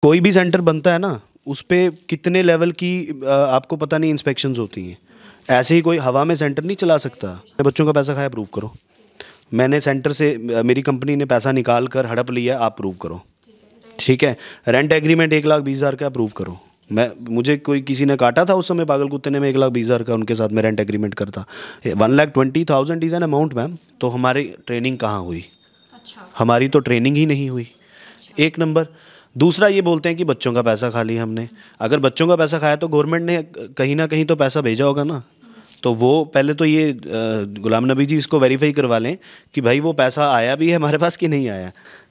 कोई भी सेंटर बनता है ना, उस पे कितने लेवल की आपको पता नहीं इंस्पेक्शंस होती हैं। ऐसे ही कोई हवा में सेंटर नहीं चला सकता। बच्चों का पैसा खाया, प्रूव करो। मैंने सेंटर से मेरी कंपनी ने पैसा निकाल कर हड़प लिया, आप प्रूव करो। ठीक है, रेंट एग्रीमेंट 1,20,000 का प्रूव करो। मुझे कोई किसी ने काटा था उस समय, पागल कुत्ते ने, मैं 1,20,000 का उनके साथ में रेंट एग्रीमेंट करता। 1,20,000 इज़ एन अमाउंट मैम। तो हमारी ट्रेनिंग कहाँ हुई? अच्छा, हमारी तो ट्रेनिंग ही नहीं हुई, एक नंबर। दूसरा, ये बोलते हैं कि बच्चों का पैसा खा लिया हमने। अगर बच्चों का पैसा खाया तो गवर्नमेंट ने कहीं ना कहीं तो पैसा भेजा होगा ना। तो वो पहले तो ये गुलाम नबी जी इसको वेरीफाई करवा लें कि भाई वो पैसा आया भी है हमारे पास कि नहीं आया,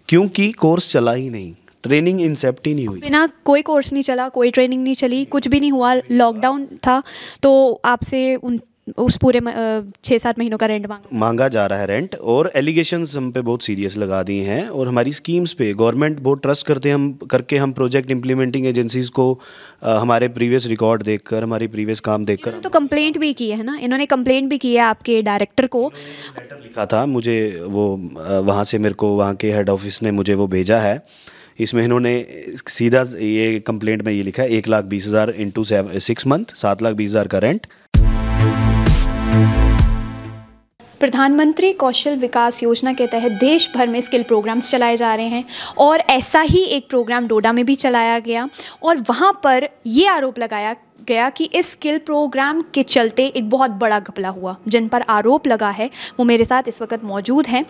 क्योंकि कोर्स चला ही नहीं, ट्रेनिंग इंसेप्ट ही नहीं हुई। बिना कोई कोर्स नहीं चला, कोई ट्रेनिंग नहीं चली, कुछ भी नहीं हुआ, लॉकडाउन था, तो आपसे उस पूरे 6-7 महीनों का रेंट मांगा जा रहा है रेंट, और एलिगेशंस हम पे बहुत सीरियस लगा दिए हैं। और हमारी स्कीम्स पे गवर्नमेंट बहुत ट्रस्ट करते हैं हम प्रोजेक्ट इंप्लीमेंटिंग एजेंसीज को हमारे प्रीवियस रिकॉर्ड देखकर, हमारी प्रीवियस काम देखकर। तो कंप्लेंट भी की है ना, इन्होंने कंप्लेंट भी की है आपके डायरेक्टर को। लेटर लिखा था मुझे, वो वहाँ से मेरे को वहाँ के हेड ऑफिस ने मुझे वो भेजा है। इसमें इन्होंने सीधा ये कंप्लेंट में ये लिखा है 1,20,000 इंटू 6 मंथ, 7,20,000 का रेंट। प्रधानमंत्री कौशल विकास योजना के तहत देश भर में स्किल प्रोग्राम्स चलाए जा रहे हैं, और ऐसा ही एक प्रोग्राम डोडा में भी चलाया गया, और वहाँ पर ये आरोप लगाया गया कि इस स्किल प्रोग्राम के चलते एक बहुत बड़ा घपला हुआ। जिन पर आरोप लगा है वो मेरे साथ इस वक्त मौजूद हैं।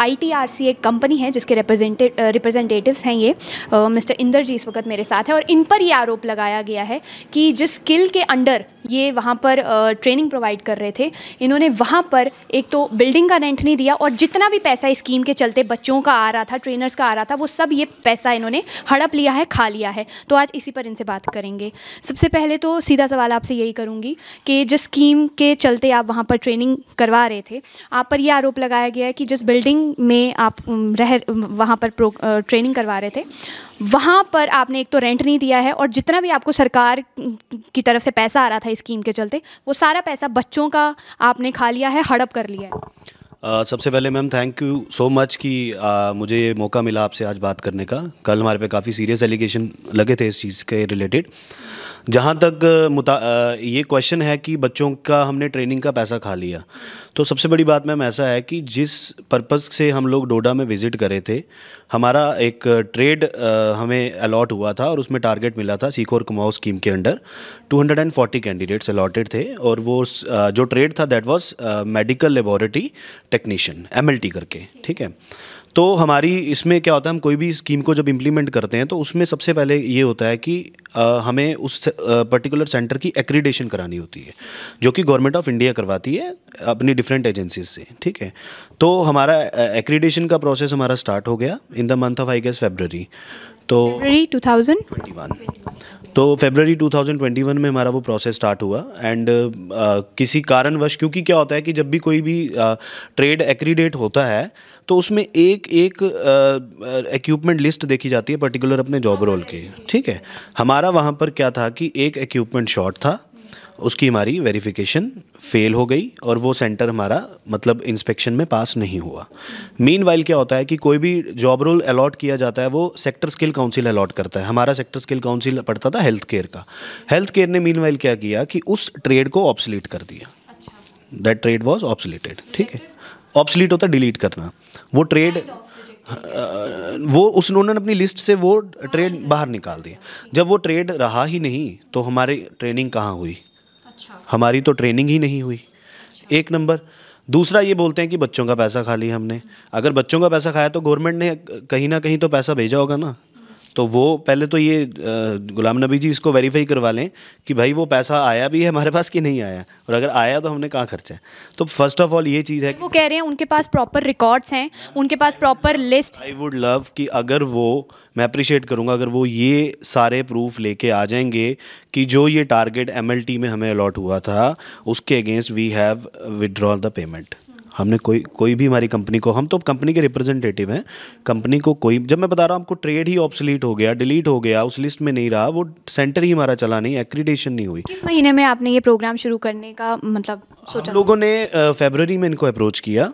ITRC एक कंपनी है जिसके रिप्रेजेंटेटिव्स हैं ये, मिस्टर इंदर जी इस वक्त मेरे साथ है, और इन पर ये आरोप लगाया गया है कि जिस स्किल के अंडर ये वहाँ पर ट्रेनिंग प्रोवाइड कर रहे थे, इन्होंने वहाँ पर एक तो बिल्डिंग का रेंट नहीं दिया, और जितना भी पैसा इस स्कीम के चलते बच्चों का आ रहा था, ट्रेनर्स का आ रहा था, वो सब ये पैसा इन्होंने हड़प लिया है, खा लिया है। तो आज इसी पर इनसे बात करेंगे। सबसे पहले तो सीधा सवाल आपसे यही करूँगी कि जिस स्कीम के चलते आप वहाँ पर ट्रेनिंग करवा रहे थे, आप पर यह आरोप लगाया गया है कि जिस बिल्डिंग में आप वहाँ पर ट्रेनिंग करवा रहे थे, वहाँ पर आपने एक तो रेंट नहीं दिया है, और जितना भी आपको सरकार की तरफ से पैसा आ रहा था इस स्कीम के चलते, वो सारा पैसा बच्चों का आपने खा लिया है, हड़प कर लिया है। सबसे पहले ma'am thank you so much कि मुझे ये मौका मिला आपसे आज बात करने का। कल हमारे पे काफ़ी सीरियस एलिगेशन लगे थे इस चीज़ के रिलेटेड। जहाँ तक ये क्वेश्चन है कि बच्चों का हमने ट्रेनिंग का पैसा खा लिया, तो सबसे बड़ी बात मैम ऐसा है कि जिस पर्पज़ से हम लोग डोडा में विज़िट करे थे, हमारा एक ट्रेड हमें अलॉट हुआ था, और उसमें टारगेट मिला था सीखो और कमाओ स्कीम के अंडर 240 कैंडिडेट्स अलॉटेड थे, और वो जो ट्रेड था that was medical laboratory technician, MLT करके। ठीक है, तो हमारी इसमें क्या होता है, हम कोई भी स्कीम को जब इम्प्लीमेंट करते हैं तो उसमें सबसे पहले ये होता है कि हमें उस पर्टिकुलर सेंटर की एक्रीडेशन करानी होती है, जो कि गवर्नमेंट ऑफ इंडिया करवाती है अपनी डिफरेंट एजेंसीज से। ठीक है, तो हमारा एक्रीडेशन का प्रोसेस हमारा स्टार्ट हो गया in the month of I guess February। तो February 2021, तो February 2021 में हमारा वो प्रोसेस स्टार्ट हुआ। एंड किसी कारणवश, क्योंकि क्या होता है कि जब भी कोई भी ट्रेड एक्रीडेट होता है तो उसमें एक इक्विपमेंट लिस्ट देखी जाती है पर्टिकुलर अपने जॉब रोल के। ठीक है, हमारा वहाँ पर क्या था कि एक इक्विपमेंट शॉर्ट था, उसकी हमारी वेरिफिकेशन फेल हो गई, और वो सेंटर हमारा मतलब इंस्पेक्शन में पास नहीं हुआ। मीनवाइल क्या होता है कि कोई भी जॉब रोल अलॉट किया जाता है वो सेक्टर स्किल काउंसिल अलॉट करता है। हमारा सेक्टर स्किल काउंसिल पड़ता था हेल्थ केयर का। हेल्थ केयर ने मीनवाइल क्या किया कि उस ट्रेड को ऑब्सलीट कर दिया। That trade was obsoleted. ठीक है, ऑब्सलीट होता है डिलीट करना। वो ट्रेड उन्होंने अपनी लिस्ट से वो ट्रेड बाहर निकाल दिया। जब वो ट्रेड रहा ही नहीं तो हमारी ट्रेनिंग कहाँ हुई? हमारी तो ट्रेनिंग ही नहीं हुई, एक नंबर। दूसरा, ये बोलते हैं कि बच्चों का पैसा खा लिया हमने। अगर बच्चों का पैसा खाया तो गवर्नमेंट ने कहीं ना कहीं तो पैसा भेजा होगा ना। तो वो पहले तो ये गुलाम नबी जी इसको वेरीफाई करवा लें कि भाई वो पैसा आया भी है हमारे पास कि नहीं आया, और अगर आया तो हमने कहाँ खर्चा है। तो फर्स्ट ऑफ ऑल ये चीज़ है, वो कह रहे हैं उनके पास प्रॉपर रिकॉर्ड्स हैं, उनके पास proper list. I would love कि अगर वो, मैं अप्रिशिएट करूँगा अगर वो ये सारे प्रूफ लेके आ जाएंगे कि जो ये टारगेट MLT में हमें अलॉट हुआ था उसके against we have withdrawal the payment. हमने कोई भी हमारी कंपनी को, हम तो कंपनी के रिप्रेजेंटेटिव हैं, कंपनी को कोई, जब मैं बता रहा हूँ आपको ट्रेड ही ऑब्सलीट हो गया, डिलीट हो गया, उस लिस्ट में नहीं रहा, वो सेंटर ही हमारा चला नहीं, एक्रीडेशन नहीं हुई। किस महीने में आपने ये प्रोग्राम शुरू करने का मतलब सोचा? हम लोगों ने फरवरी में इनको अप्रोच किया।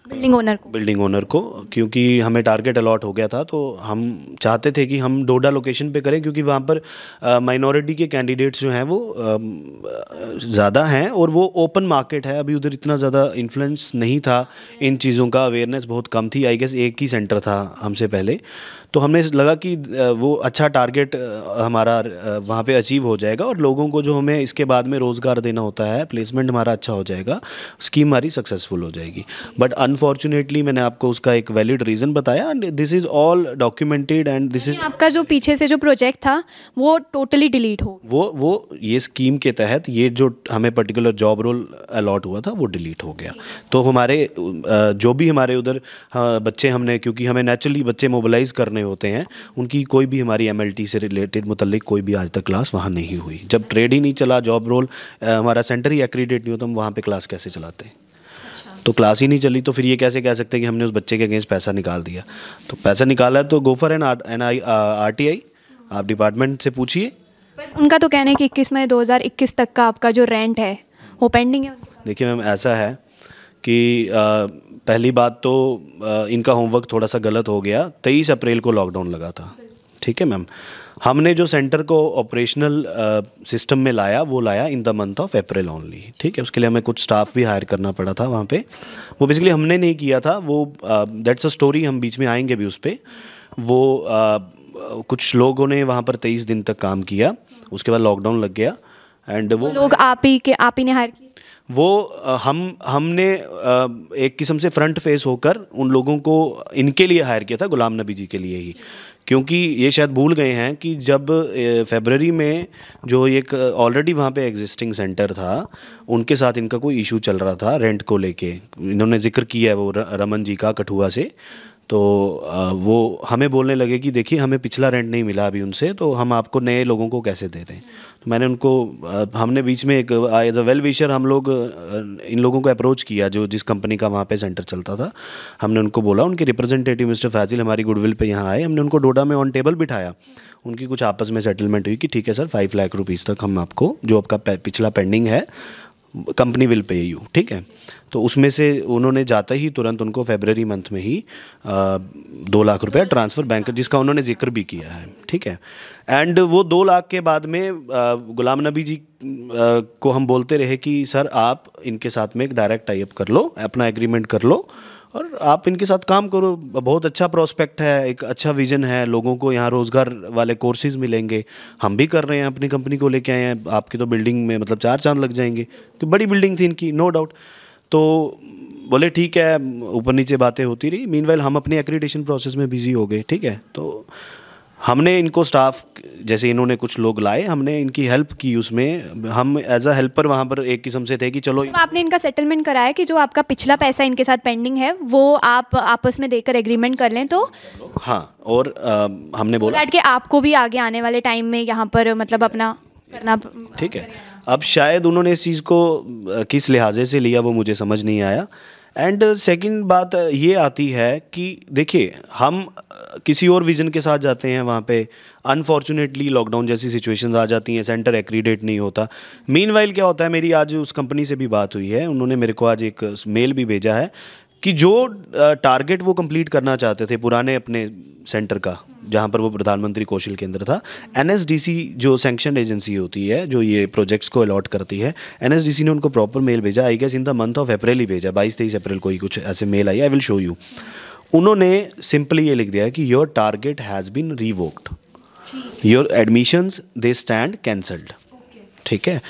बिल्डिंग ओनर को, क्योंकि हमें टारगेट अलॉट हो गया था। तो हम चाहते थे कि हम डोडा लोकेशन पे करें, क्योंकि वहाँ पर माइनॉरिटी के कैंडिडेट्स जो हैं वो ज़्यादा हैं और वो ओपन मार्केट है। अभी उधर इतना ज़्यादा इन्फ्लुएंस नहीं था इन चीज़ों का, अवेयरनेस बहुत कम थी। आई गेस एक ही सेंटर था हमसे पहले, तो हमें लगा कि वो अच्छा टारगेट हमारा वहाँ पे अचीव हो जाएगा और लोगों को जो हमें इसके बाद में रोज़गार देना होता है, प्लेसमेंट हमारा अच्छा हो जाएगा, स्कीम हमारी सक्सेसफुल हो जाएगी। बट अनफॉर्चुनेटली मैंने आपको उसका एक वैलिड रीज़न बताया, and this is all documented and this is. आपका जो पीछे से जो प्रोजेक्ट था वो टोटली डिलीट हो, वो ये स्कीम के तहत ये जो हमें पर्टिकुलर जॉब रोल अलॉट हुआ था वो डिलीट हो गया। तो हमारे जो भी हमारे उधर बच्चे हमने, क्योंकि हमें नेचुरली बच्चे मोबिलाइज़ करने होते हैं, उनकी कोई भी हमारी एमएलटी से रिलेटेड मुतल्लिक कोई भी आज तक क्लास वहाँ नहीं हुई। जब ट्रेड ही नहीं चला, जॉब रोल हमारा सेंटर ही एक्रीडेट नहीं हो, तो हम वहाँ पे क्लास कैसे चलाते हैं? तो क्लास ही नहीं चली, तो फिर ये कैसे कह सकते हैं कि हमने उस बच्चे के अगेंस्ट पैसा निकाल दिया? तो पैसा निकाला है तो गो फॉर एन RTI, आप डिपार्टमेंट से पूछिए। पर उनका तो कहना है कि 21 मई 2021 तक का आपका जो रेंट है वो पेंडिंग है। देखिए मैम, ऐसा है कि पहली बात तो इनका होमवर्क थोड़ा सा गलत हो गया। 23 अप्रैल को लॉकडाउन लगा था, ठीक है मैम। हमने जो सेंटर को ऑपरेशनल सिस्टम में लाया वो लाया इन the month of April only, ठीक है। उसके लिए हमें कुछ स्टाफ भी हायर करना पड़ा था वहाँ पे, वो बेसिकली हमने नहीं किया था, वो दैट्स अ स्टोरी, हम बीच में आएंगे भी उस पर। वो कुछ लोगों ने वहाँ पर 23 दिन तक काम किया, उसके बाद लॉकडाउन लग गया एंड वो लोग आप ही ने हायर किए। वो हमने एक किस्म से फ्रंट फेस होकर उन लोगों को इनके लिए हायर किया था, गुलाम नबी जी के लिए ही। क्योंकि ये शायद भूल गए हैं कि जब फरवरी में जो एक ऑलरेडी वहाँ पे एग्जिस्टिंग सेंटर था, उनके साथ इनका कोई इशू चल रहा था रेंट को लेके, इन्होंने जिक्र किया है वो रमन जी का कठुआ से। तो वो हमें बोलने लगे कि देखिए हमें पिछला रेंट नहीं मिला अभी उनसे, तो हम आपको नए लोगों को कैसे दे दें। तो मैंने उनको हमने बीच में एक एज अ वेल विशर हम लोग इन लोगों को अप्रोच किया, जो जिस कंपनी का वहाँ पे सेंटर चलता था। हमने उनको बोला, उनके रिप्रेजेंटेटिव मिस्टर फैजिल हमारी गुडविल पे यहाँ आए, हमने उनको डोडा में ऑन टेबल बिठाया, उनकी कुछ आपस में सेटलमेंट हुई कि ठीक है सर 5 लाख रुपीज़ तक हम आपको जो आपका पिछला पेंडिंग है कंपनी विल पे यू, ठीक है। तो उसमें से उन्होंने जाते ही तुरंत उनको फरवरी मंथ में ही 2 लाख रुपया ट्रांसफ़र बैंक, जिसका उन्होंने जिक्र भी किया है, ठीक है। एंड वो 2 लाख के बाद में गुलाम नबी जी को हम बोलते रहे कि सर आप इनके साथ में एक डायरेक्ट टाई अप कर लो, अपना एग्रीमेंट कर लो और आप इनके साथ काम करो, बहुत अच्छा प्रोस्पेक्ट है, एक अच्छा विज़न है, लोगों को यहाँ रोज़गार वाले कोर्सेज़ मिलेंगे। हम भी कर रहे हैं, अपनी कंपनी को लेके आए हैं, आपकी तो बिल्डिंग में मतलब 4 चांद लग जाएंगे, तो बड़ी बिल्डिंग थी इनकी, नो डाउट। तो बोले ठीक है, ऊपर नीचे बातें होती रही। मीनवाइल हम अपने एक्रीडिटेशन प्रोसेस में बिजी हो गए, ठीक है। तो हमने इनको स्टाफ, जैसे इन्होंने कुछ लोग लाए, हमने इनकी हेल्प की, उसमें हम एज अ हेल्पर वहाँ पर एक किस्म से थे कि चलो। तो आपने इनका सेटलमेंट कराया कि जो आपका पिछला पैसा इनके साथ पेंडिंग है वो आप आपस में देकर एग्रीमेंट कर लें, तो हाँ। और हमने बोला कि आपको भी आगे आने वाले टाइम में यहाँ पर मतलब अपना करना, ठीक है। अब शायद उन्होंने इस चीज़ को किस लिहाजे से लिया वो मुझे समझ नहीं आया। एंड सेकंड बात ये आती है कि देखिए हम किसी और विज़न के साथ जाते हैं वहाँ पे, अनफॉर्चुनेटली लॉकडाउन जैसी सिचुएशंस आ जाती हैं, सेंटर एक्रीडेट नहीं होता। मीनवाइल क्या होता है, मेरी आज उस कंपनी से भी बात हुई है, उन्होंने मेरे को आज एक मेल भी भेजा है कि जो टारगेट वो कंप्लीट करना चाहते थे पुराने अपने सेंटर का, जहाँ पर वो प्रधानमंत्री कौशल केंद्र था, NSDC जो सैंक्शन एजेंसी होती है जो ये प्रोजेक्ट्स को अलॉट करती है, NSDC ने उनको प्रॉपर मेल भेजा, I guess in the month of April ही भेजा, 22-23 अप्रैल को ही कुछ ऐसे मेल आई, आई विल शो यू। उन्होंने सिंपली ये लिख दिया है कि your target has been revoked, your admissions they stand cancelled, ठीक है।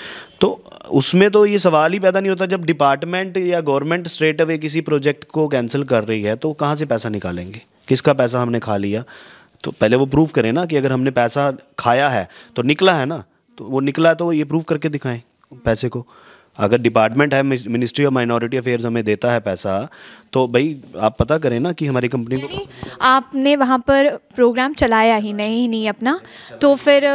तो उसमें तो ये सवाल ही पैदा नहीं होता, जब डिपार्टमेंट या गवर्नमेंट स्ट्रेट अवे किसी प्रोजेक्ट को कैंसिल कर रही है तो कहाँ से पैसा निकालेंगे, किसका पैसा हमने खा लिया। तो पहले वो प्रूव करें ना कि अगर हमने पैसा खाया है तो निकला है ना, तो वो निकला तो ये प्रूव करके दिखाएं पैसे को। अगर डिपार्टमेंट है, मिनिस्ट्री ऑफ माइनॉरिटी अफेयर्स हमें देता है पैसा, तो भाई आप पता करें ना कि हमारी कंपनी को। आपने वहाँ पर प्रोग्राम चलाया ही नहीं अपना, तो फिर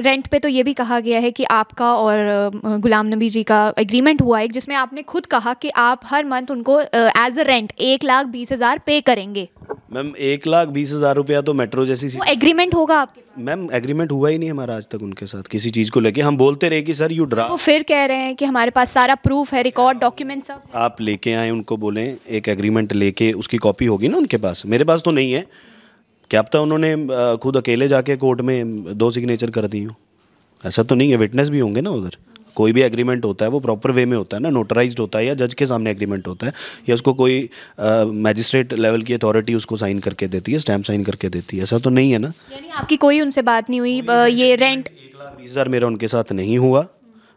रेंट पे तो ये भी कहा गया है कि आपका और गुलाम नबी जी का एग्रीमेंट हुआ है जिसमें आपने खुद कहा कि आप हर मंथ उनको एज अ रेंट 1,20,000 पे करेंगे। मैम 1,20,000 रुपया तो मेट्रो जैसी वो एग्रीमेंट होगा आपके पास? मैम एग्रीमेंट हुआ ही नहीं हमारा आज तक उनके साथ किसी चीज़ को लेके। हम बोलते रहे कि सर यू वो ड्राफ्ट, फिर कह रहे हैं कि हमारे पास सारा प्रूफ है, रिकॉर्ड डॉक्यूमेंट सब। आप लेके आए, उनको बोलें एक एग्रीमेंट लेके, उसकी कॉपी होगी ना उनके पास, मेरे पास तो नहीं है। क्या पता उन्होंने खुद अकेले जाके कोर्ट में 2 सिग्नेचर कर दी हो, ऐसा तो नहीं है। विटनेस भी होंगे ना उधर। कोई भी एग्रीमेंट होता है वो प्रॉपर वे में होता है ना, नोटराइज्ड होता है या जज के सामने एग्रीमेंट होता है, या उसको कोई मैजिस्ट्रेट लेवल की अथॉरिटी उसको साइन करके देती है, स्टैम्प साइन करके देती है। ऐसा तो नहीं है ना। यानी आपकी कोई उनसे बात नहीं हुई? ये रेंट 1,20,000 मेरा उनके साथ नहीं हुआ।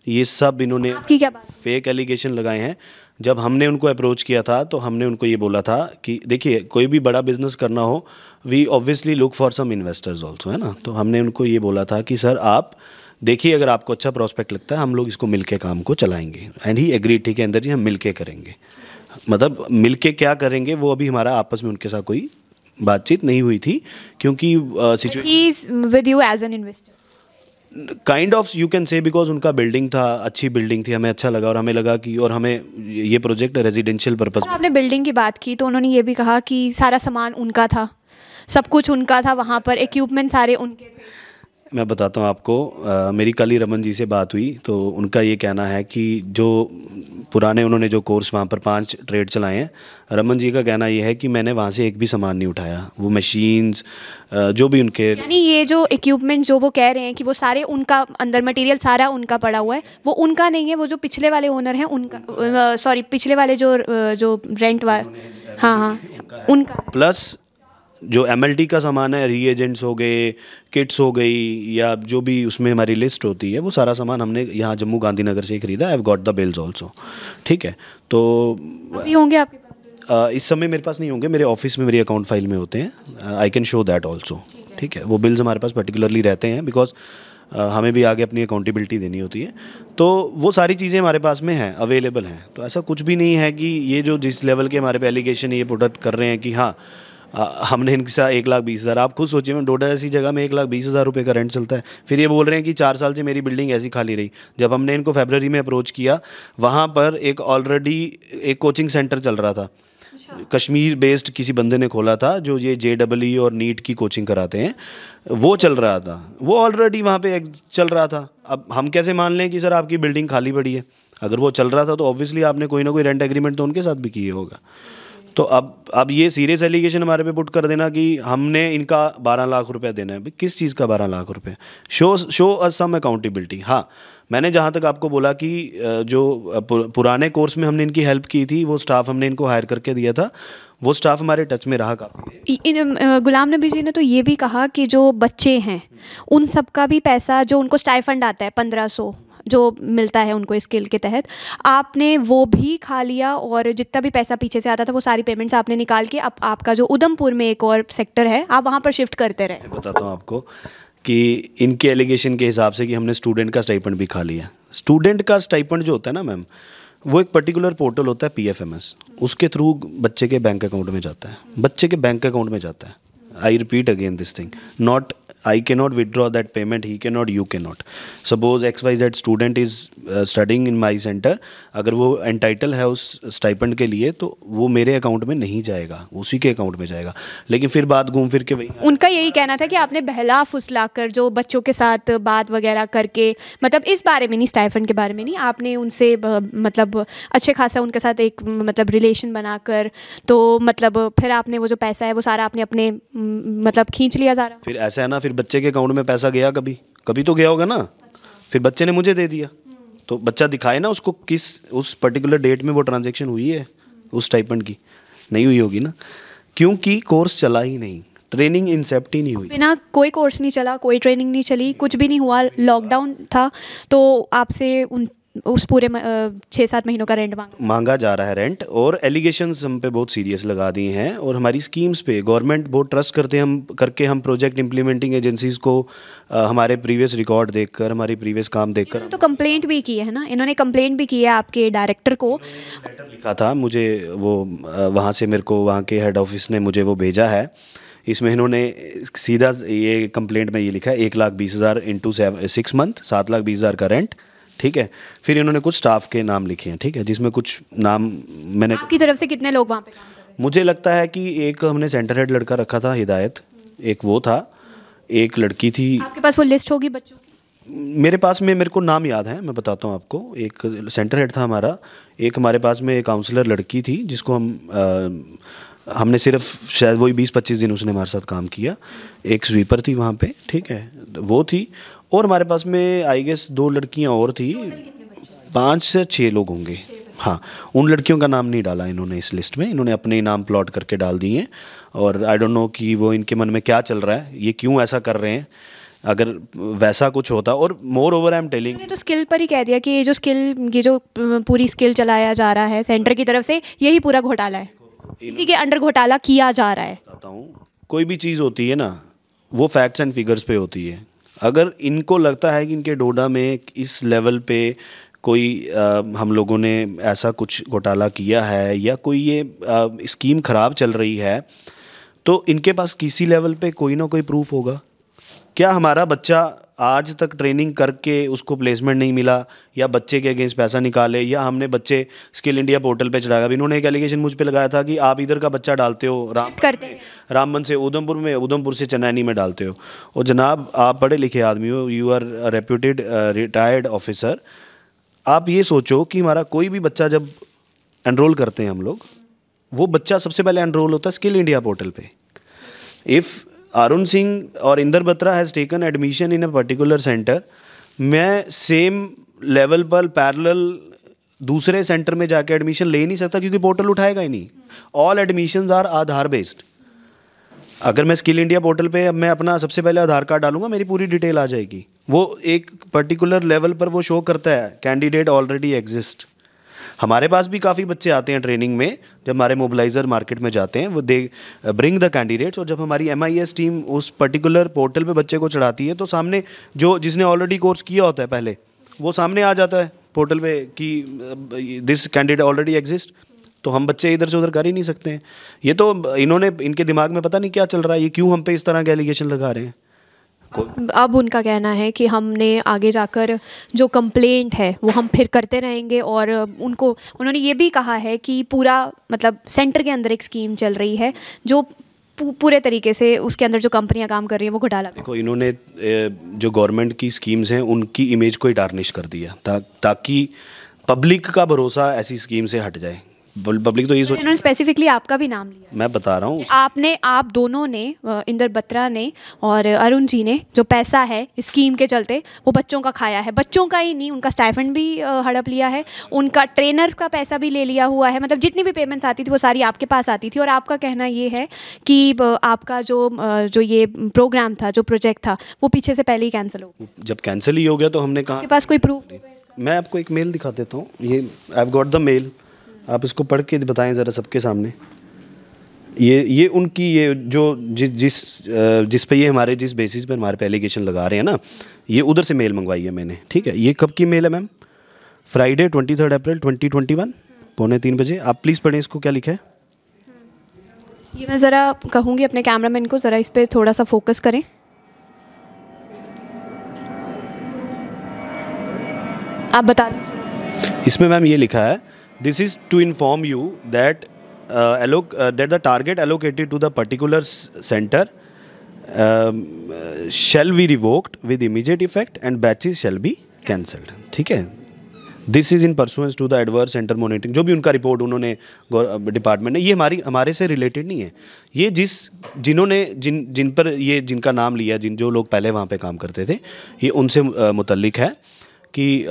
ये सब इन्होंने आपकी क्या बात? फेक एलिगेशन लगाए हैं। जब हमने उनको अप्रोच किया था तो हमने उनको ये बोला था कि देखिए कोई भी बड़ा बिजनेस करना हो, we obviously look for some investors also, है ना। तो हमने उनको ये बोला था कि सर आप देखिए, अगर आपको अच्छा प्रॉस्पेक्ट लगता है हम लोग इसको मिलके काम को चलाएंगे। एंड ही एग्री, ठीक है अंदर जी हम मिलके करेंगे। मतलब मिलके क्या करेंगे वो अभी हमारा आपस में उनके साथ कोई बातचीत नहीं हुई थी, क्योंकि situation with you as an investor kind of you can say, because उनका बिल्डिंग था, अच्छी बिल्डिंग थी, हमें अच्छा लगा और हमें लगा कि, और हमें ये प्रोजेक्ट रेजिडेंशियल पर्पस। आपने बिल्डिंग की बात की तो उन्होंने ये भी कहा कि सारा सामान उनका था, सब कुछ उनका था, वहाँ पर इक्विपमेंट सारे उनके थे। मैं बताता हूँ आपको, मेरी कल ही रमन जी से बात हुई तो उनका ये कहना है कि जो पुराने उन्होंने जो कोर्स वहाँ पर 5 ट्रेड चलाए हैं, रमन जी का कहना ये है कि मैंने वहाँ से एक भी सामान नहीं उठाया। वो मशीन्स जो भी उनके, यानी ये जो इक्विपमेंट जो वो कह रहे हैं कि वो सारे उनका, अंदर मटेरियल सारा उनका पड़ा हुआ है, वो उनका नहीं है, वो जो पिछले वाले ओनर हैं उनका, सॉरी पिछले वाले जो रेंट वाले, हाँ उनका। प्लस जो एमएलटी का सामान है, रीएजेंट्स हो गए, किट्स हो गई, या जो भी उसमें हमारी लिस्ट होती है, वो सारा सामान हमने यहाँ जम्मू गांधीनगर से खरीदा। आई have got the bills also, ठीक है। तो अभी होंगे आपके पास? इस समय मेरे पास नहीं होंगे, मेरे ऑफिस में मेरी अकाउंट फाइल में होते हैं। I can show that also, ठीक है। वो बिल्स हमारे पास पर्टिकुलरली रहते हैं, बिकॉज हमें भी आगे अपनी अकाउंटेबिलिटी देनी होती है। तो वो सारी चीज़ें हमारे पास में हैं, अवेलेबल हैं। तो ऐसा कुछ भी नहीं है कि ये जो जिस लेवल के हमारे पे एलिगेशन ये पुट कर रहे हैं कि हाँ हमने इनके साथ 1,20,000, आप खुद सोचिए मैं डोडा ऐसी जगह में 1,20,000 रुपये का रेंट चलता है। फिर ये बोल रहे हैं कि 4 साल से मेरी बिल्डिंग ऐसी खाली रही। जब हमने इनको फरवरी में अप्रोच किया, वहाँ पर एक ऑलरेडी एक कोचिंग सेंटर चल रहा था, कश्मीर बेस्ड किसी बंदे ने खोला था जो ये JEE और नीट की कोचिंग कराते हैं, वो चल रहा था, वो ऑलरेडी वहाँ पे चल रहा था। अब हम कैसे मान लें कि सर आपकी बिल्डिंग खाली पड़ी है? अगर वो चल रहा था तो ऑब्वियसली आपने कोई ना कोई रेंट एग्रीमेंट तो उनके साथ भी किए होगा। तो अब ये सीरियस एलिगेशन हमारे पे पुट कर देना कि हमने इनका 12 लाख रुपए देना है। किस चीज़ का 12 लाख रुपए? शो अस सम अकाउंटेबिलिटी। हाँ, मैंने जहाँ तक आपको बोला कि जो पुराने कोर्स में हमने इनकी हेल्प की थी, वो स्टाफ हमने इनको हायर करके दिया था, वो स्टाफ हमारे टच में रहा काफ़ी। गुलाम नबी जी ने तो ये भी कहा कि जो बच्चे हैं उन सब का भी पैसा, जो उनको स्टाइफंड आता है 1500 जो मिलता है उनको स्किल के तहत, आपने वो भी खा लिया, और जितना भी पैसा पीछे से आता था वो सारी पेमेंट्स आपने निकाल के अब आपका जो उधमपुर में एक और सेक्टर है आप वहाँ पर शिफ्ट करते रहे। बताता हूँ आपको कि इनके एलिगेशन के हिसाब से कि हमने स्टूडेंट का स्टाइपेंड भी खा लिया। स्टूडेंट का स्टाइपेंड जो होता है ना मैम, वो एक पर्टिकुलर पोर्टल होता है PFMS, उसके थ्रू बच्चे के बैंक अकाउंट में जाता है, बच्चे के बैंक अकाउंट में जाता है। I repeat again this thing, not I cannot withdraw that payment, he cannot, you cannot. Suppose XYZ student is studying in my center, अगर वो एंटाइटल है उस स्टाइपेंड के लिए तो वो मेरे अकाउंट में नहीं जाएगा, उसी के अकाउंट में जाएगा। लेकिन फिर बात घूम फिर के वही, उनका यही कहना था कि आपने बहला फुसला कर जो बच्चों के साथ बात वगैरह करके, मतलब इस बारे में नहीं, स्टाइपेंड के बारे में नहीं, आपने उनसे मतलब अच्छे खासा उनके साथ एक मतलब रिलेशन बनाकर, तो मतलब फिर आपने वो जो पैसा है वो सारा आपने अपने मतलब खींच लिया सारा। फिर ऐसा है ना, फिर बच्चे के अकाउंट में पैसा गया, कभी तो गया होगा ना। फिर बच्चे ने मुझे दे दिया, तो बच्चा दिखाए ना उसको किस उस पर्टिकुलर डेट में वो ट्रांजैक्शन हुई है उस स्टाइपेंड की। नहीं हुई होगी ना, क्योंकि कोर्स चला ही नहीं, ट्रेनिंग इंसेप्ट ही नहीं हुई। बिना कोई कोर्स नहीं चला, कोई ट्रेनिंग नहीं चली, कुछ भी नहीं हुआ, लॉकडाउन था, तो आपसे उस पूरे 6-7 महीनों का रेंट मांगा जा रहा है रेंट, और एलिगेशंस हम पे बहुत सीरियस लगा दिए हैं। और हमारी स्कीम्स पे गवर्नमेंट बहुत ट्रस्ट करते हैं हम प्रोजेक्ट इंप्लीमेंटिंग एजेंसीज को हमारे प्रीवियस रिकॉर्ड देखकर, हमारी प्रीवियस काम देखकर। तो कंप्लेंट भी की है ना इन्होंने, कंप्लेंट भी की है आपके डायरेक्टर को। लेटर लिखा था मुझे, वो वहाँ से मेरे को वहाँ के हेड ऑफिस ने मुझे वो भेजा है इसमें इन्होंने सीधा ये कंप्लेंट में ये लिखा है 1,20,000 इंटू 6 मंथ, 7,20,000 का रेंट, ठीक है। फिर इन्होंने कुछ स्टाफ के नाम लिखे हैं, ठीक है, जिसमें कुछ नाम मैंने, आपकी तरफ से कितने लोग वहाँ पे काम कर रहे मुझे लगता है कि एक हमने सेंटर हेड लड़का रखा था हिदायत, एक वो था, एक लड़की थी। हैं? आपके पास वो लिस्ट होगी बच्चों की? मेरे पास में, मेरे को नाम याद है, मैं बताता हूँ आपको। एक सेंटर हेड था हमारा, एक हमारे पास में एक काउंसलर लड़की थी जिसको हमने सिर्फ शायद वही 20-25 दिन उसने हमारे साथ काम किया। एक स्वीपर थी वहाँ पे, ठीक है, वो थी। और हमारे पास में आई गेस 2 लड़कियाँ और थी, 5 से 6 लोग होंगे। हाँ, उन लड़कियों का नाम नहीं डाला इन्होंने इस लिस्ट में, इन्होंने अपने नाम प्लॉट करके डाल दिए हैं। और आई डोंट नो कि वो इनके मन में क्या चल रहा है, ये क्यों ऐसा कर रहे हैं। अगर वैसा कुछ होता, और more over I am telling, तो स्किल पर ही कह दिया कि ये जो पूरी स्किल चलाया जा रहा है सेंटर की तरफ से, यही पूरा घोटाला है, इसी के अंडर घोटाला किया जा रहा है। बताता हूँ, कोई भी चीज़ होती है ना, वो फैक्ट्स एंड फिगर्स पे होती है। अगर इनको लगता है कि इनके डोडा में इस लेवल पे कोई हम लोगों ने ऐसा कुछ घोटाला किया है या कोई ये स्कीम ख़राब चल रही है, तो इनके पास किसी लेवल पे कोई ना कोई प्रूफ होगा। क्या हमारा बच्चा आज तक ट्रेनिंग करके उसको प्लेसमेंट नहीं मिला, या बच्चे के अगेंस्ट पैसा निकाले, या हमने बच्चे स्किल इंडिया पोर्टल पे चढ़ाया। अभी इन्होंने एक एलिगेशन मुझ पे लगाया था कि आप इधर का बच्चा डालते हो रामबन से उधमपुर में, उधमपुर से चनैनी में डालते हो। और जनाब, आप पढ़े लिखे आदमी हो, you are reputed retired officer. आप ये सोचो कि हमारा कोई भी बच्चा जब एनरोल करते हैं हम लोग, वो बच्चा सबसे पहले एनरोल होता है स्किल इंडिया पोर्टल पे। इफ़ अरुण सिंह और Inder Batra has taken admission in a particular centre, मैं सेम लेवल पर पैरेलल दूसरे सेंटर में जाके एडमिशन ले नहीं सकता, क्योंकि पोर्टल उठाएगा ही नहीं। All admissions are Aadhaar based. अगर मैं स्किल इंडिया पोर्टल पे अब मैं अपना सबसे पहले आधार कार्ड डालूंगा, मेरी पूरी डिटेल आ जाएगी। वो एक पर्टिकुलर लेवल पर वो शो करता है कैंडिडेट ऑलरेडी एग्जिस्ट। हमारे पास भी काफ़ी बच्चे आते हैं ट्रेनिंग में, जब हमारे मोबिलाइज़र मार्केट में जाते हैं, वो दे ब्रिंग द कैंडिडेट्स। और जब हमारी MIS टीम उस पर्टिकुलर पोर्टल पे बच्चे को चढ़ाती है, तो सामने जो जिसने ऑलरेडी कोर्स किया होता है पहले, वो सामने आ जाता है पोर्टल पे कि दिस कैंडिडेट ऑलरेडी एग्जिस्ट। तो हम बच्चे इधर से उधर कर ही नहीं सकते हैं। ये तो इन्होंने, इनके दिमाग में पता नहीं क्या चल रहा है, ये क्यों हम पे इस तरह के एलिगेशन लगा रहे हैं। अब उनका कहना है कि हमने आगे जाकर जो कंप्लेंट है वो हम फिर करते रहेंगे, और उन्होंने ये भी कहा है कि पूरा मतलब सेंटर के अंदर एक स्कीम चल रही है जो पूरे तरीके से उसके अंदर जो कंपनियां काम कर रही हैं वो घोटाला। देखो, इन्होंने जो गवर्नमेंट की स्कीम्स हैं उनकी इमेज को ही टार्निश कर दिया ताकि पब्लिक का भरोसा ऐसी स्कीम से हट जाए। पब्लिक तो ये सोच, इन्होंने स्पेसिफिकली आपका भी नाम लिया, मैं बता रहा हूँ, आप दोनों ने, इंदर बत्रा ने और अरुण जी ने, जो पैसा है स्कीम के चलते वो बच्चों का खाया है। बच्चों का ही नहीं, उनका स्टाइफंड भी हड़प लिया है, उनका ट्रेनर्स का पैसा भी ले लिया हुआ है। मतलब जितनी भी पेमेंट्स आती थी वो सारी आपके पास आती थी। और आपका कहना ये है कि आपका जो ये प्रोग्राम था, जो प्रोजेक्ट था, वो पीछे से पहले ही कैंसिल हो गया। जब कैंसिल ही हो गया तो हमने कहा, आपके पास कोई प्रूफ? मैं आपको एक मेल दिखा देता हूँ, ये I have got the mail, आप इसको पढ़ के बताएं ज़रा सबके सामने। ये उनकी, ये जो जिस पे ये हमारे जिस बेसिस पे हमारे पे एलिगेशन लगा रहे हैं ना, ये उधर से मेल मंगवाई है मैंने, ठीक है। ये कब की मेल है मैम? फ्राइडे 23 अप्रैल 2021 2:45 बजे। आप प्लीज़ पढ़ें इसको, क्या लिखा है। ये मैं ज़रा कहूँगी अपने कैमरामैन को ज़रा इस पर थोड़ा सा फोकस करें। आप बता दें। इसमें मैम ये लिखा है, this is to inform you that that the target allocated to the particular center shall be revoked with immediate effect and batches shall be cancelled। ठीक है, this is in pursuance to the adverse centre monitoring, जो भी उनका report उन्होंने department ने, ये हमारे से रिलेटेड नहीं है। ये जिन्होंने जिन पर ये जिनका नाम लिया, जो लोग पहले वहाँ पे काम करते थे, ये उनसे मुतल्लिक है कि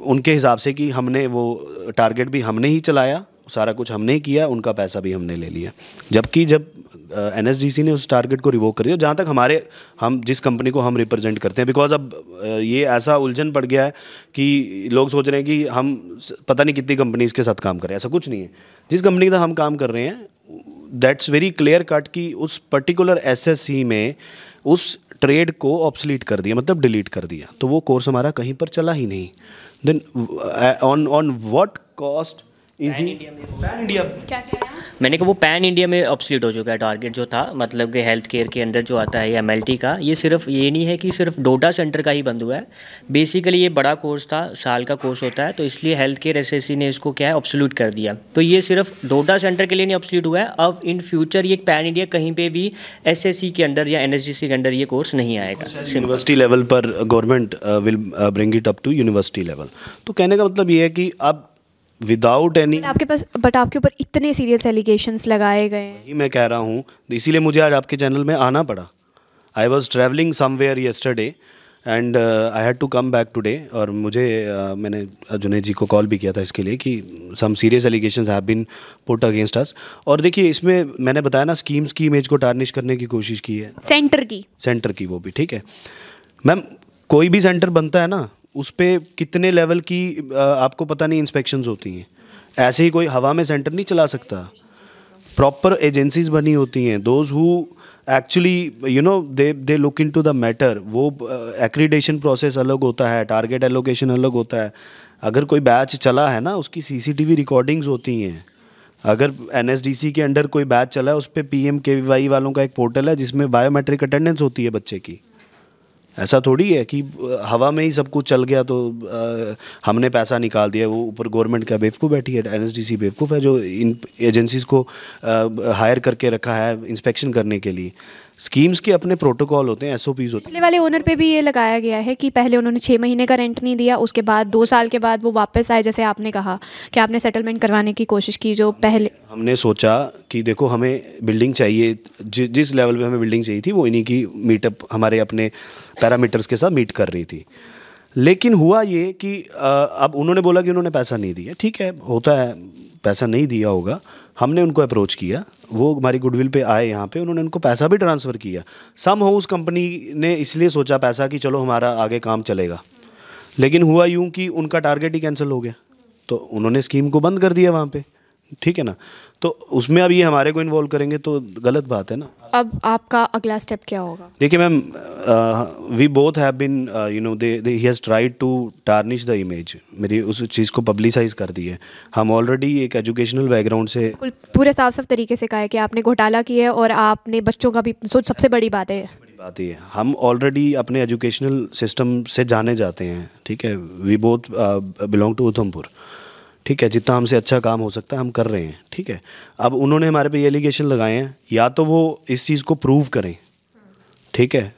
उनके हिसाब से कि हमने वो टारगेट भी हमने ही चलाया, सारा कुछ हमने ही किया, उनका पैसा भी हमने ले लिया। जबकि जब NSDC ने उस टारगेट को रिवोक कर दिया, जहाँ तक हम जिस कंपनी को हम रिप्रेजेंट करते हैं, बिकॉज अब ये ऐसा उलझन पड़ गया है कि लोग सोच रहे हैं कि हम पता नहीं कितनी कंपनीज के साथ काम कर रहे हैं। ऐसा कुछ नहीं है। जिस कंपनी के साथ हम काम कर रहे हैं, दैट्स वेरी क्लियर कट कि उस पर्टिकुलर SSC में उस ट्रेड को ऑब्सलीट कर दिया, मतलब डिलीट कर दिया। तो वो कोर्स हमारा कहीं पर चला ही नहीं। Then on what cost easy pan India. क्या कह रहे हैं? मैंने कहा वो पैन इंडिया में ऑब्सोलीट हो चुका है टारगेट जो था, मतलब कि हेल्थ केयर के अंदर जो आता है एमएलटी का, ये सिर्फ ये नहीं है कि सिर्फ डोडा सेंटर का ही बंद हुआ है। बेसिकली ये बड़ा कोर्स था, साल का कोर्स होता है, तो इसलिए हेल्थ केयर एसएससी ने इसको क्या है ऑब्सोल्यूट कर दिया। तो ये सिर्फ डोडा सेंटर के लिए नहीं ऑब्सोल्यूट हुआ है, अब इन फ्यूचर ये पैन इंडिया कहीं पे भी एसएससी के अंदर या एनएसडीसी के अंदर ये कोर्स नहीं आएगा। यूनिवर्सिटी लेवल पर government will bring it up to university level. तो कहने का मतलब ये है कि अब विदाउट एनी, बट आपके ऊपर इतने सीरियस एलिगेशंस लगाए गए हैं। ही मैं कह रहा हूँ, इसीलिए मुझे आज आपके चैनल में आना पड़ा। I was travelling somewhere yesterday and I had to come back today. और मुझे मैंने जुनैद जी को कॉल भी किया था इसके लिए कि some serious allegations have been put against us. और देखिए इसमें मैंने बताया ना, स्कीम्स की इमेज को टार्निश करने की कोशिश की है, सेंटर की वो भी। ठीक है मैम, कोई भी सेंटर बनता है ना, उस पर कितने लेवल की आपको पता नहीं इंस्पेक्शंस होती हैं। ऐसे ही कोई हवा में सेंटर नहीं चला सकता, प्रॉपर एजेंसीज बनी होती हैं। Those who actually you know they look into the matter. वो एक्रीडेशन प्रोसेस अलग होता है, टारगेट एलोकेशन अलग होता है। अगर कोई बैच चला है ना, उसकी सीसीटीवी रिकॉर्डिंग्स होती हैं। अगर एनएसडीसी के अंडर कोई बैच चला है, उस पर पीएमकेवीवाई वालों का एक पोर्टल है जिसमें बायोमेट्रिक अटेंडेंस होती है बच्चे की। ऐसा थोड़ी है कि हवा में ही सब कुछ चल गया तो हमने पैसा निकाल दिया। वो ऊपर गवर्नमेंट का बेवकूफ़ बैठी है, एनएसडीसी बेवकूफ़ है जो इन एजेंसीज़ को हायर करके रखा है इंस्पेक्शन करने के लिए। स्कीम्स के अपने प्रोटोकॉल होते हैं, एसओपीज होते हैं। पिछले वाले ओनर पे भी ये लगाया गया है कि पहले उन्होंने 6 महीने का रेंट नहीं दिया, उसके बाद 2 साल के बाद वो वापस आए, जैसे आपने कहा कि आपने सेटलमेंट करवाने की कोशिश की। जो पहले हमने सोचा कि देखो हमें बिल्डिंग चाहिए, जिस लेवल पे हमें बिल्डिंग चाहिए थी वो इन्हीं की मीटअप हमारे अपने पैरामीटर्स के साथ मीट कर रही थी। लेकिन हुआ ये कि अब उन्होंने बोला कि उन्होंने पैसा नहीं दिया। ठीक है, होता है, पैसा नहीं दिया होगा। हमने उनको अप्रोच किया, वो हमारी गुडविल पे आए यहाँ पे, उन्होंने उनको पैसा भी ट्रांसफ़र किया। सम हो उस कंपनी ने इसलिए सोचा पैसा कि चलो हमारा आगे काम चलेगा, लेकिन हुआ यूँ कि उनका टारगेट ही कैंसिल हो गया, तो उन्होंने स्कीम को बंद कर दिया वहाँ पे। ठीक है ना, तो उसमें अब ये हमारे को इन्वॉल्व करेंगे तो गलत बात है ना। अब आपका अगला स्टेप क्या होगा? देखिए ma'am, we both have been you know they he has tried to tarnish the image. मेरी उस चीज़ को पब्लिसाइज कर दी है। हम ऑलरेडी एक एजुकेशनल बैकग्राउंड से पूरे साफ तरीके से कहा है कि आपने घोटाला किया है और आपने बच्चों का भी, सबसे बड़ी बात है, बात ये है, हम ऑलरेडी अपने एजुकेशनल सिस्टम से जाने जाते हैं। ठीक है, we both belong to Udhampur. ठीक है, जितना हमसे अच्छा काम हो सकता है हम कर रहे हैं। ठीक है, अब उन्होंने हमारे पे ये एलिगेशन लगाए हैं, या तो वो इस चीज़ को प्रूव करें। ठीक है,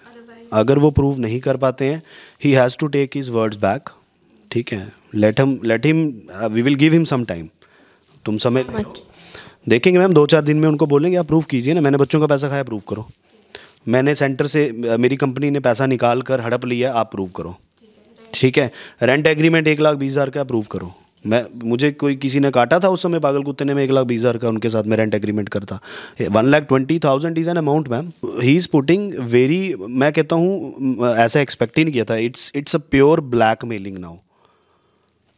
अगर वो प्रूव नहीं कर पाते हैं, he has to take his words back. ठीक है, let him we will give him some time. तुम समय देखेंगे मैम, 2-4 दिन में उनको बोलेंगे आप प्रूव कीजिए ना, मैंने बच्चों का पैसा खाया, प्रूव करो। मैंने सेंटर से, मेरी कंपनी ने पैसा निकाल कर हड़प लिया, आप प्रूव करो। ठीक है, रेंट एग्रीमेंट 1,20,000 का प्रूव करो। मुझे कोई किसी ने काटा था उस समय, पागल कुत्ते ने, मैं 1,20,000 का उनके साथ मैं रेंट एग्रीमेंट करता। 1,20,000 is an amount ma'am. He is putting very, मैं कहता हूँ ऐसा एक्सपेक्ट ही नहीं किया था। It's a pure black mailing now,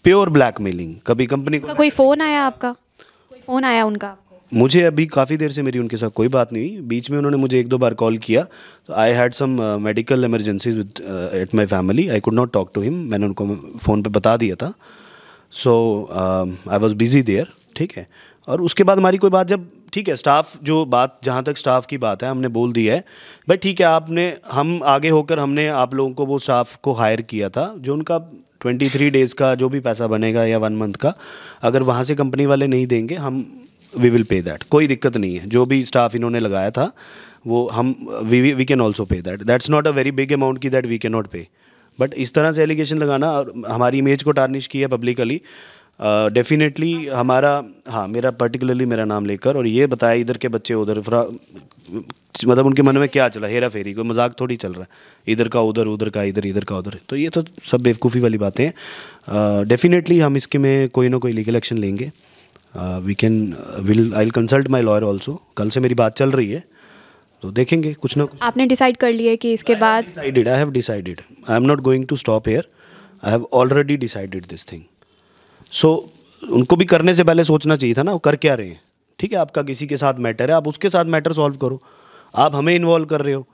pure black mailing. कभी कंपनी को कोई फ़ोन आया आपका? कोई फ़ोन आया उनका? मुझे अभी काफ़ी देर से मेरी उनके साथ कोई बात नहीं हुई। बीच में उन्होंने मुझे 1-2 बार कॉल किया, तो I had some medical emergencies with at my family, I could not talk to him. मैंने उनको फ़ोन पे बता दिया था, so I was busy there. ठीक है, और उसके बाद हमारी कोई बात जब, ठीक है, स्टाफ जो बात, जहाँ तक स्टाफ की बात है हमने बोल दी है भाई। ठीक है, हम आगे होकर हमने आप लोगों को वो स्टाफ को हायर किया था, जो उनका 23 डेज़ का जो भी पैसा बनेगा या 1 मंथ का, अगर वहाँ से कंपनी वाले नहीं देंगे, हम वी विल पे दैट। कोई दिक्कत नहीं है, जो भी स्टाफ इन्होंने लगाया था वो हम we can also pay that. That's not a very big amount की that we can not pay. But इस तरह से एलिगेशन लगाना और हमारी इमेज को टार्निश किया पब्लिकली, डेफिनेटली हमारा, हाँ, मेरा पर्टिकुलरली मेरा नाम लेकर और ये बताया इधर के बच्चे उधर, मतलब उनके मन में क्या चला, हेरा फेरी, कोई मजाक थोड़ी चल रहा है, इधर का उधर, उधर का इधर, इधर का उधर। तो ये तो सब बेवकूफ़ी वाली बातें हैं। डेफिनेटली हम इसके में कोई ना कोई लीगल एक्शन लेंगे। We can I will consult my lawyer also. कल से मेरी बात चल रही है, तो देखेंगे कुछ ना कुछ। आपने डिसाइड कर लिया कि इसके बाद? I have decided, I am not going to stop here, I have already decided this thing. So उनको भी करने से पहले सोचना चाहिए था ना, वो कर क्या रहे हैं। ठीक है, आपका किसी के साथ मैटर है, आप उसके साथ मैटर सॉल्व करो। आप हमें इन्वॉल्व कर रहे हो,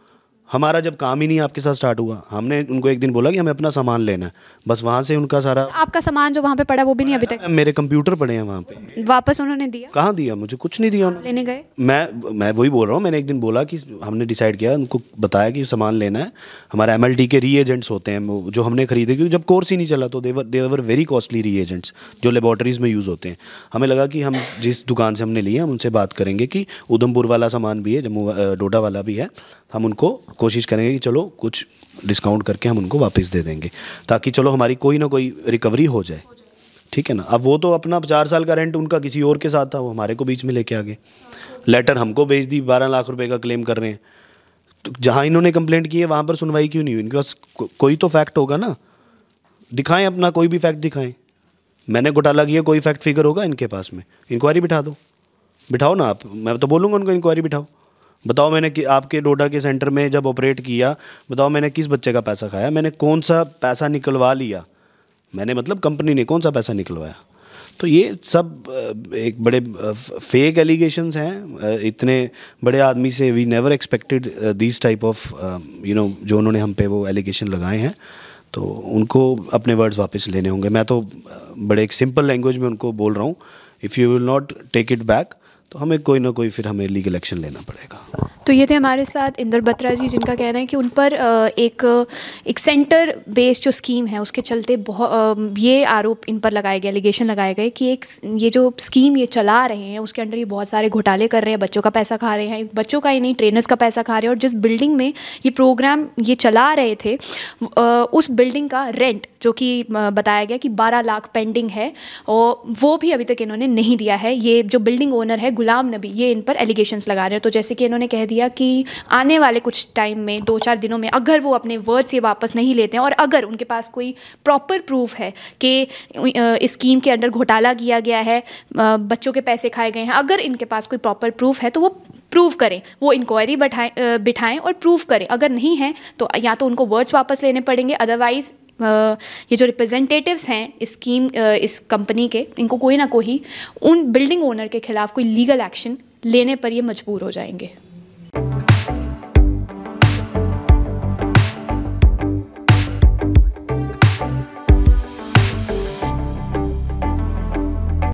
हमारा जब काम ही नहीं आपके साथ स्टार्ट हुआ, हमने उनको एक दिन बोला कि हमें अपना सामान लेना है, बस वहाँ से उनका सारा। आपका सामान जो वहाँ पे पड़ा वो भी नहीं अभी तक? मेरे कंप्यूटर पड़े हैं वहाँ पे। वापस उन्होंने दिया? कहाँ दिया, मुझे कुछ नहीं दिया उन्होंने। लेने गए? मैं वही बोल रहा हूँ, मैंने एक दिन बोला कि हमने डिसाइड किया, उनको बताया कि सामान लेना है, हमारा MLT के रीएजेंट्स होते हैं जो हमने खरीदे, क्योंकि जब कोर्स ही नहीं चला तो देवर वेरी कॉस्टली रीएजेंट्स जो लेबॉर्टरीज़ में यूज़ होते हैं। हमें लगा कि हम जिस दुकान से हमने लिए हम उनसे बात करेंगे कि उधमपुर वाला सामान भी है, जम्मू डोडा वाला भी है, हम उनको कोशिश करेंगे कि चलो कुछ डिस्काउंट करके हम उनको वापस दे देंगे, ताकि चलो हमारी कोई ना कोई रिकवरी हो जाए, ठीक है ना। अब वो तो अपना 4 साल का रेंट उनका किसी और के साथ था, वो हमारे को बीच में लेके आ गए, लेटर हमको भेज दी, 12 लाख रुपए का क्लेम कर रहे हैं। तो जहाँ इन्होंने कंप्लेंट की है वहाँ पर सुनवाई क्यों नहीं हुई? इनके पास कोई तो फैक्ट होगा ना, दिखाएं अपना, कोई भी फैक्ट दिखाएं। मैंने घोटाला किया, कोई फैक्ट फिगर होगा इनके पास में? इंक्वायरी बिठा दो, बिठाओ ना आप, मैं तो बोलूँगा उनको इंक्वायरी बिठाओ। बताओ मैंने कि आपके डोडा के सेंटर में जब ऑपरेट किया, बताओ मैंने किस बच्चे का पैसा खाया, मैंने कौन सा पैसा निकलवा लिया, मैंने मतलब कंपनी ने कौन सा पैसा निकलवाया। तो ये सब एक बड़े फेक एलिगेशंस हैं इतने बड़े आदमी से। We never expected this type of जो उन्होंने हम पे वो एलिगेशन लगाए हैं, तो उनको अपने वर्ड्स वापस लेने होंगे। मैं तो बड़े एक सिंपल लैंग्वेज में उनको बोल रहा हूँ, if you will not take it back तो हमें कोई ना कोई फिर हमें लीगल एक्शन लेना पड़ेगा। तो ये थे हमारे साथ इंदर बत्रा जी, जिनका कहना है कि उन पर एक सेंटर बेस्ड जो स्कीम है उसके चलते बहुत ये आरोप इन पर लगाए गए, एलिगेशन लगाए गए कि ये जो स्कीम ये चला रहे हैं उसके अंडर ये बहुत सारे घोटाले कर रहे हैं, बच्चों का पैसा खा रहे हैं, बच्चों का ही नहीं ट्रेनर्स का पैसा खा रहे हैं। और जिस बिल्डिंग में ये प्रोग्राम ये चला रहे थे उस बिल्डिंग का रेंट जो कि बताया गया कि 12 लाख पेंडिंग है, और वो भी अभी तक इन्होंने नहीं दिया है। ये जो बिल्डिंग ओनर है गुलाम नबी, ये इन पर एलिगेशंस लगा रहे हैं। तो जैसे कि इन्होंने कह दिया कि आने वाले कुछ टाइम में 2-4 दिनों में अगर वो अपने वर्ड से वापस नहीं लेते हैं और अगर उनके पास कोई प्रॉपर प्रूफ है कि इस स्कीम के अंदर घोटाला किया गया है, बच्चों के पैसे खाए गए हैं, अगर इनके पास कोई प्रॉपर प्रूफ है तो वो प्रूव करें, वो इंक्वायरी बिठाएं और प्रूव करें। अगर नहीं है तो या तो उनको वर्ड्स वापस लेने पड़ेंगे, अदरवाइज़ ये जो रिप्रेजेंटेटिव्स हैं इस कंपनी के, इनको कोई ना कोई उन बिल्डिंग ओनर के खिलाफ कोई लीगल एक्शन लेने पर ये मजबूर हो जाएंगे।